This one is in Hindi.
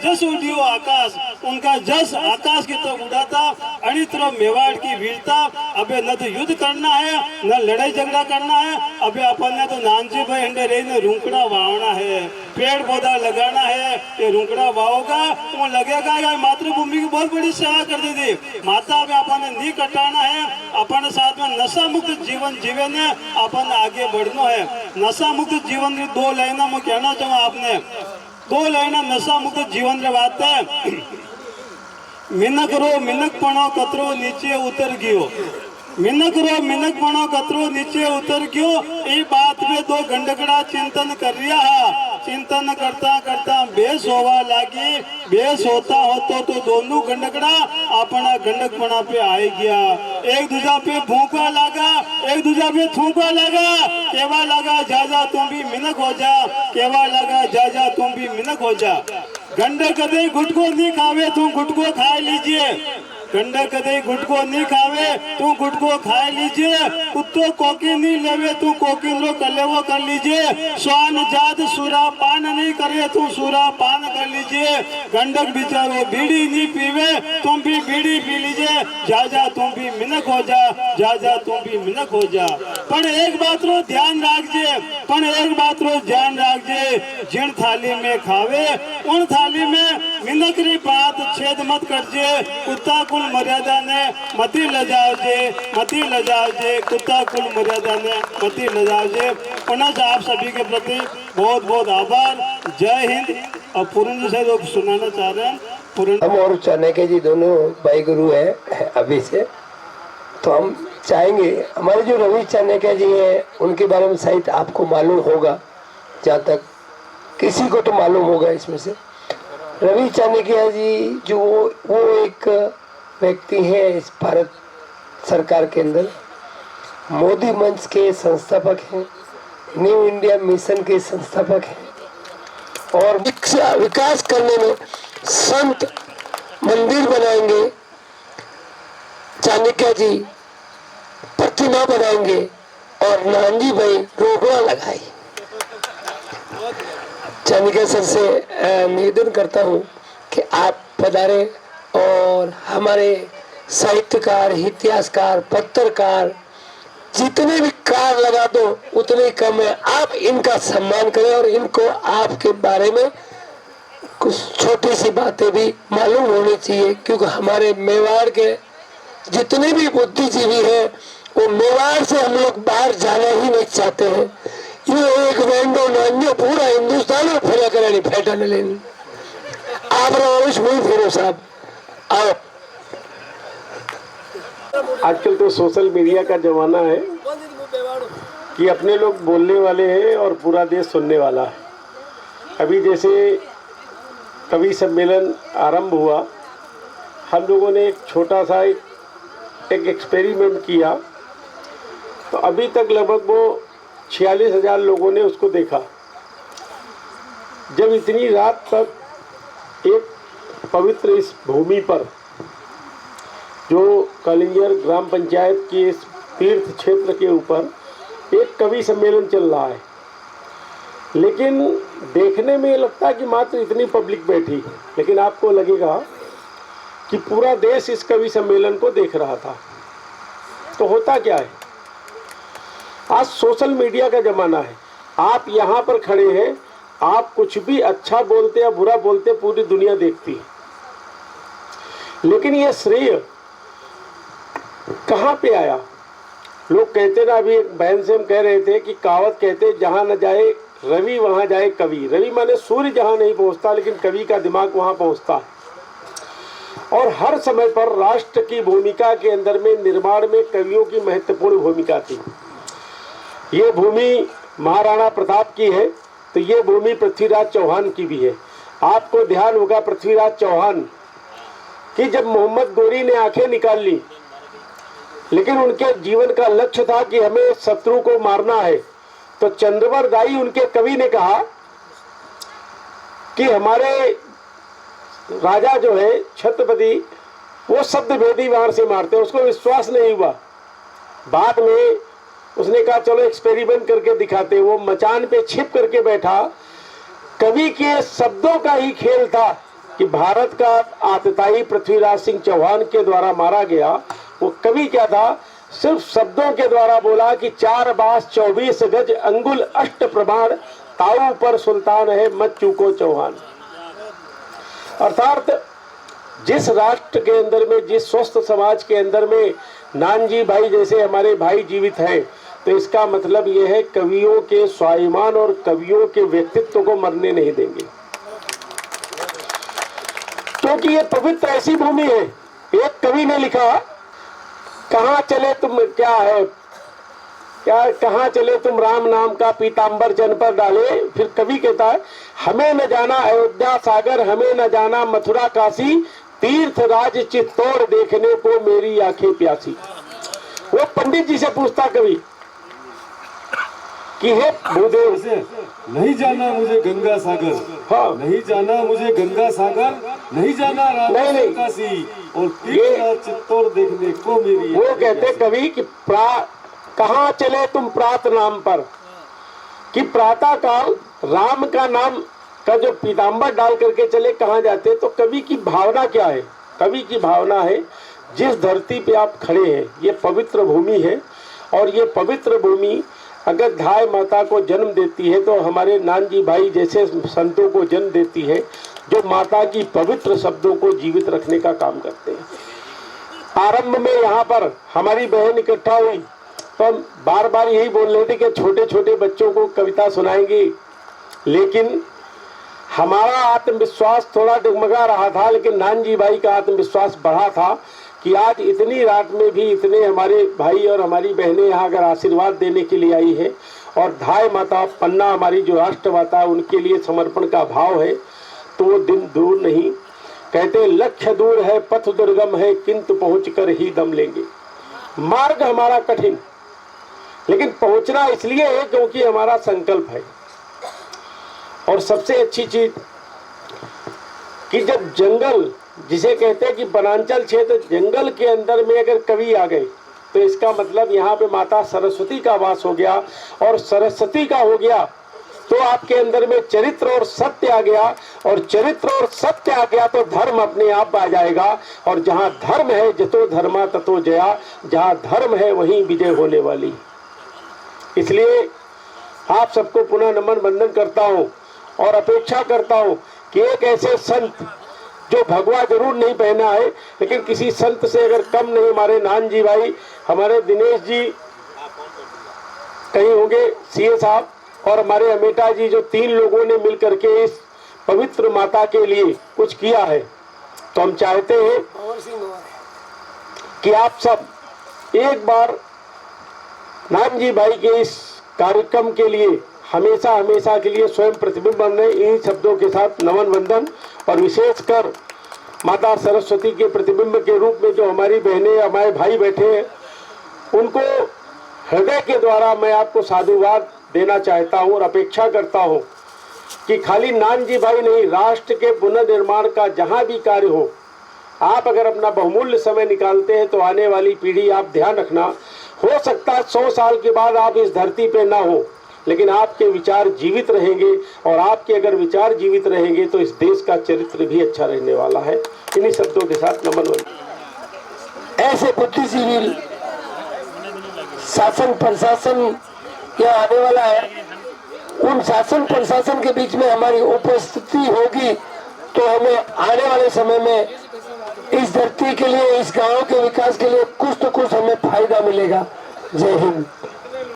जस उड़ियो आकाश, उनका जस आकाश की तरफ उड़ा था। अड़ी तरफ मेवाड़ की वीरता। अबे न तो युद्ध करना है, न लड़ाई झगड़ा करना है। अबे अपन ने तो नानजी भाई अंडे रही ने रुकड़ा वावना है, पेड़ पौधा लगाना है। ये रुकड़ा वाओगा तो लगेगा यार मातृभूमि की बहुत बड़ी सेवा कर दी थी। माता में अपन ने नहीं कटाना है, अपन साथ में नशा मुक्त जीवन जीवे ने अपन आगे बढ़ना है। नशा मुक्त जीवन की 2 लाइना मैं कहना चाहूँ आपने, 2 लाइना नशा मुक्त जीवन रे बात है। मिनक रो मिनकपणो कतरो नीचे उतर गयो, मिनक रो मिनकपणो कतरो नीचे उतर गयो। ये बात में 2 गंडकड़ा चिंतन कर रिया। चिंतन करता करता बेस होवा लागी। बेस होता होता तो दोनों गंडकड़ा अपना गंडकपणा पे आई गया। एक दूजा पे भूखा लगा, एक दूजा पे थूका लगा। केवा लगा जा तुम भी मिनक हो जा, केवा लगा जा तुम भी मिनक हो जा। गंडक कदे गुटको नहीं खावे, तुम गुटको खा लीजिए। गंडक कदे गुटको नहीं खावे, तू गुटको खा लीजिए। कुत्तो कोकी नहीं लेवे, तू कोकी लो कलेवो कर लीजिए। स्वान जात सूरा पान नहीं करे, तू सूरा पान कर लीजिए। गंडक बिचारो बीड़ी नहीं पीवे, तुम भी बीड़ी पी लीजिए। जा तुम भी मिनक हो जा तुम भी मिनक हो जा। पर एक बात रो ध्यान रखजे, पर एक बात रो ध्यान रखजे। जिन थाली में खावे उन थाली में मिनक री बात छेद मत करजे। कुत्ता कुल मर्यादा ने मती लजावजे, मती लजावजे। कुत्ता कुल मर्यादा ने मती लजावजे। पुनः से आप सभी के प्रति बहुत बहुत आभार। जय हिंद। और पूर्ण से लोग सुनाना चाह रहे हैं। हम और चाणक्य जी दोनों भाई गुरु हैं अभी से, तो हम चाहेंगे हमारे जो रवि चाणक्य जी हैं उनके बारे में शायद आपको मालूम होगा, जहाँ तक किसी को तो मालूम होगा इसमें से। रवि चाणक्य जी जो वो एक व्यक्ति हैं इस भारत सरकार के अंदर, मोदी मंच के संस्थापक हैं, न्यू इंडिया मिशन के संस्थापक हैं और विकास करने में संत मंदिर बनाएंगे, चाणक्य जी प्रतिमा बनाएंगे और नानजी भाई रोकड़ा लगाए। चाणक्य सर से निवेदन करता हूँ कि आप पधारे और हमारे साहित्यकार, इतिहासकार, पत्रकार जितने भी कार लगा दो उतने ही कम है। आप इनका सम्मान करें और इनको आपके बारे में कुछ छोटी सी बातें भी मालूम होनी चाहिए, क्योंकि हमारे मेवाड़ के जितने भी बुद्धिजीवी हैं वो मेवाड़ से हम लोग बाहर जाना ही नहीं चाहते हैं। ये एक वेंडो नान्यो पूरा हिंदुस्तान में फैला करानी फैटन लेनी। आप रोश वही फिरो साहब आओ। आजकल तो सोशल मीडिया का जमाना है कि अपने लोग बोलने वाले हैं और पूरा देश सुनने वाला है। अभी जैसे कवि सम्मेलन आरंभ हुआ, हम लोगों ने एक छोटा सा एक एक्सपेरिमेंट किया, तो अभी तक लगभग वो 46,000 लोगों ने उसको देखा। जब इतनी रात तक एक पवित्र इस भूमि पर जो कलिंजर ग्राम पंचायत के इस तीर्थ क्षेत्र के ऊपर एक कवि सम्मेलन चल रहा है, लेकिन देखने में लगता है कि मात्र इतनी पब्लिक बैठी, लेकिन आपको लगेगा कि पूरा देश इस कवि सम्मेलन को देख रहा था। तो होता क्या है, आज सोशल मीडिया का ज़माना है। आप यहाँ पर खड़े हैं, आप कुछ भी अच्छा बोलते या बुरा बोलते पूरी दुनिया देखती है, लेकिन ये श्रेय कहाँ पे आया? लोग कहते ना, अभी एक बहन से हम कह रहे थे कि कहावत कहते जहाँ न जाए रवि वहाँ जाए कवि। रवि माने सूर्य जहाँ नहीं पहुँचता, लेकिन कवि का दिमाग वहाँ पहुँचता है। और हर समय पर राष्ट्र की भूमिका के अंदर में निर्माण में कवियों की महत्वपूर्ण भूमिका थी। ये भूमि महाराणा प्रताप की है, तो ये भूमि पृथ्वीराज चौहान की भी है। आपको ध्यान होगा पृथ्वीराज चौहान कि जब मोहम्मद गोरी ने आंखें निकाल ली, लेकिन उनके जीवन का लक्ष्य था कि हमें शत्रु को मारना है, तो चंद्रवर दाई उनके कवि ने कहा कि हमारे राजा जो है छत्रपति, वो शब्द भेदी वार से मारते हैं। उसको विश्वास नहीं हुआ। बाद में उसने कहा चलो एक्सपेरिमेंट करके दिखाते। वो मचान पे छिप करके बैठा। कवि के शब्दों का ही खेल था कि भारत का आतताई पृथ्वीराज सिंह चौहान के द्वारा मारा गया, वो कवि क्या था, सिर्फ शब्दों के द्वारा बोला कि 4 बास 24 गज अंगुल अष्ट प्रमाण, ताऊ पर सुल्तान है मत चूको चौहान। अर्थात जिस राष्ट्र के अंदर में, जिस स्वस्थ समाज के अंदर में नानजी भाई जैसे हमारे भाई जीवित हैं, तो इसका मतलब यह है कवियों के स्वाभिमान और कवियों के व्यक्तित्व को मरने नहीं देंगे, क्योंकि ये पवित्र ऐसी भूमि है। एक कवि ने लिखा, कहाँ चले तुम, क्या है, क्या कहाँ चले तुम राम नाम का पीतांबर जन पर डाले। फिर कवि कहता है, हमें न जाना अयोध्या सागर, हमें न जाना मथुरा काशी, तीर्थ राज चित्तौड़ देखने को मेरी आंखें प्यासी। वो पंडित जी से पूछता कवि कि हे भूदेव, नहीं जाना मुझे गंगा सागर, हाँ, नहीं जाना मुझे गंगा सागर, नहीं जाना नहीं। काशी, और चित्तौड़ देखने को मेरी। वो कहते कवि कि कहाँ चले तुम प्रात नाम पर, कि प्रातः काल राम का नाम का जो पीतांबर डाल करके चले, कहाँ जाते। तो कवि की भावना क्या है, कवि की भावना है, जिस धरती पे आप खड़े हैं ये पवित्र भूमि है, और ये पवित्र भूमि अगर धाय माता को जन्म देती है तो हमारे नानजी भाई जैसे संतों को जन्म देती है, जो माता की पवित्र शब्दों को जीवित रखने का काम करते हैं। आरंभ में यहाँ पर हमारी बहन इकट्ठा हुई तो हम बार बार यही बोल रहे थे कि छोटे छोटे बच्चों को कविता सुनाएंगे, लेकिन हमारा आत्मविश्वास थोड़ा डगमगा रहा था, लेकिन नानजी भाई का आत्मविश्वास बढ़ा था कि आज इतनी रात में भी इतने हमारे भाई और हमारी बहनें यहाँ अगर आशीर्वाद देने के लिए आई है, और धाय माता पन्ना हमारी जो राष्ट्र माता उनके लिए समर्पण का भाव है, तो वो दिन दूर नहीं। कहते लक्ष्य दूर है पथ दुर्गम है, किंतु पहुँच कर ही दम लेंगे। मार्ग हमारा कठिन, लेकिन पहुँचना इसलिए है क्योंकि हमारा संकल्प है। और सबसे अच्छी चीज कि जब जंगल, जिसे कहते हैं कि वनांचल क्षेत्र, जंगल के अंदर में अगर कवि आ गए तो इसका मतलब यहाँ पे माता सरस्वती का वास हो गया, और सरस्वती का हो गया तो आपके अंदर में चरित्र और सत्य आ गया, और चरित्र और सत्य आ गया तो धर्म अपने आप आ जाएगा। और जहाँ धर्म है जतो धर्मा ततो जया, जहाँ धर्म है वहीं विजय होने वाली। इसलिए आप सबको पुनः नमन वंदन करता हूँ और अपेक्षा करता हूँ कि एक ऐसे संत जो भगवा जरूर नहीं पहना है, लेकिन किसी संत से अगर कम नहीं, हमारे नानजी भाई, हमारे दिनेश जी कहीं होंगे, सीए साहब, और हमारे अमेटा जी, जो 3 लोगों ने मिलकर के इस पवित्र माता के लिए कुछ किया है, तो हम चाहते हैं कि आप सब एक बार नानजी भाई के इस कार्यक्रम के लिए हमेशा हमेशा के लिए स्वयं प्रतिबिंब बन रहे। इन शब्दों के साथ नमन वंदन, और विशेषकर माता सरस्वती के प्रतिबिंब के रूप में जो हमारी बहनें, हमारे भाई बैठे हैं, उनको हृदय के द्वारा मैं आपको साधुवाद देना चाहता हूँ और अपेक्षा करता हूँ कि खाली नानजी भाई नहीं, राष्ट्र के पुनर्निर्माण का जहाँ भी कार्य आप अगर अपना बहुमूल्य समय निकालते हैं तो आने वाली पीढ़ी, आप ध्यान रखना, हो सकता है 100 साल के बाद आप इस धरती पे ना हो, लेकिन आपके विचार जीवित रहेंगे, और आपके अगर विचार जीवित रहेंगे तो इस देश का चरित्र भी अच्छा रहने वाला है। इन्हीं शब्दों के साथ नमन वंदन। ऐसे बुद्धिजीवी शासन प्रशासन यहाँ आने वाला है, उन शासन प्रशासन के बीच में हमारी उपस्थिति होगी तो हमें आने वाले समय में इस धरती के लिए, इस गांव के विकास के लिए कुछ तो कुछ हमें फायदा मिलेगा। जय हिंद।